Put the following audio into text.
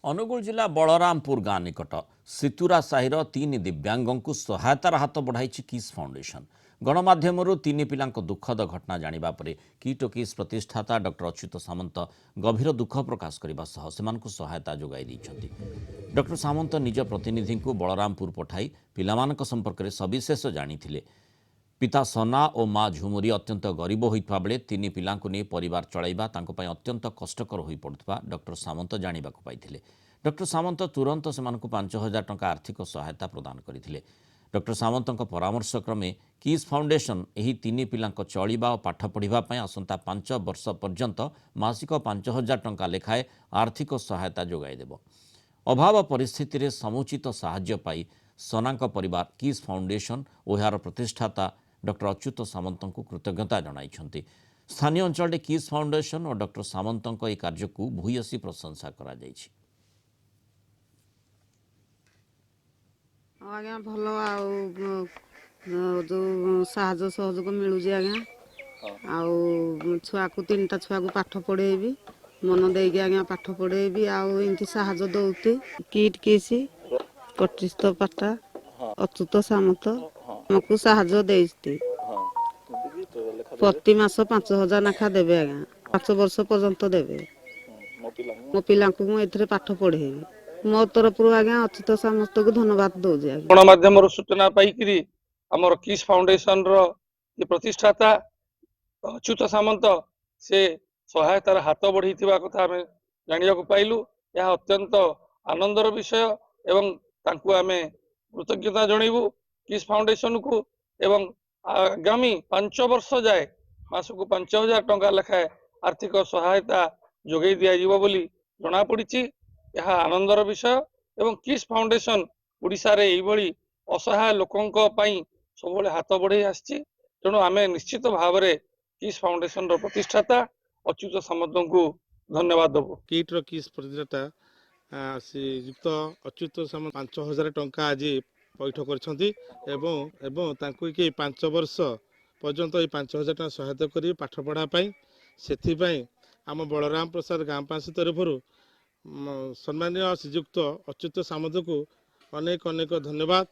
अनुगुल जिला बलरामपुर गाँ निकट सितुरा साहिर तीन दिव्यांगों को सहायतार हाथ बढ़ाई किस फाउंडेशन। गणमाध्यम तीन पिलांक दुखद घटना जानिबा परे किट किस प्रतिष्ठाता डॉक्टर अच्युत सामंत गभीर दुख प्रकाश करने सहायता जोगाई दैछन्ति। डॉक्टर सामंत निज प्रतिनिधि को बलरामपुर पठाई पिलामानक संपर्क में सविशेष जानिथिले। पिता सना और माँ झुमुरी अत्यंत गरीब होइतबा बेले तीन पिलांकु नहीं परिवार चलाइबा तांको पई अत्यंत कष्टकर होई पड़ुथबा डॉक्टर सामंत जानिबाकु पाइथिले। डॉक्टर सामंत तुरंत सेमानकु 5,000 टंका आर्थिक सहायता प्रदान करथिले। डॉक्टर सामंतଙ୍କ परामर्श क्रमे किस फाउंडेशन एही तीन पिलांक चलिबा और पाठ पढ़िबा पई आसंता 5 वर्ष पर्यंत मासिक 5,000 टंका लेखाए आर्थिक सहायता जोगाई देबो। अभाव परिस्थिति रे समुचित साहाय्य पाई सनांक परिवार किस फाउंडेशन और यार प्रतिष्ठाता डॉक्टर अच्युत सामंत को कृतज्ञता जणाइछन्ति। स्थानीय अंचल किस फाउंडेशन और डॉक्टर सामंत यह कार्य को भूयसी प्रशंसा करा जाइछि। आज्ञा भल जो साहय सहयोग मिलूँ आज्ञा छुआ को 3टा छुआ को पाठ पढ़ेबी मन देगी आज्ञा पाठ पढ़ेबी आमती साहय दौती किट किसी प्रतिष्ठा पाटा अच्युत सामंत आमको साहय देती प्रति मास 5,000 नाखा देवे आज्ञा 5 वर्ष पर्यंत देवे मो पिला को पाठ पढ़ेबी मो तरफ आज्ञा अच्युत सामंत को धन्यवाद दौजी। गणमाध्यम सूचना पाई आमर किस फाउंडेशन रो ये प्रतिष्ठाता अच्युत सामंत से सहायतार हाथ बढ़ी कथा आम जाना पाइलु। यह अत्यंत आनंदर विषय एवं तांकु आमे कृतज्ञता जनइबू किस फाउंडेशन को एवं आगामी 5 वर्ष जाए मासकु 5,000 टंका लेखाए आर्थिक सहायता जोगई दिया बोली जना पड़ी। यह आनंदर विषय एवं किस फाउंडेशन ओडिशा रे एभली असहाय लोकों पई सब हाथ बढ़े आछि। तेणु आमे निश्चित भाव में किस फाउंडेशन रो प्रतिष्ठाता अच्युत सामंत को धन्यवाद देबो। किट रो किस प्रतिष्ठाता श्रीयुक्त अच्युत सामंत 5,000 टंका आज पैठ करछन्ति एवं तांकु कि 5 वर्ष पर्यंत 5,000 टंका सहायता करी पाठ पढ़ा पाई सेथिपाई आम बलराम प्रसाद गाँ पांच तरफ सम्मानीय श्रीयुक्त अच्युत सामंत को अनेक अनेक धन्यवाद।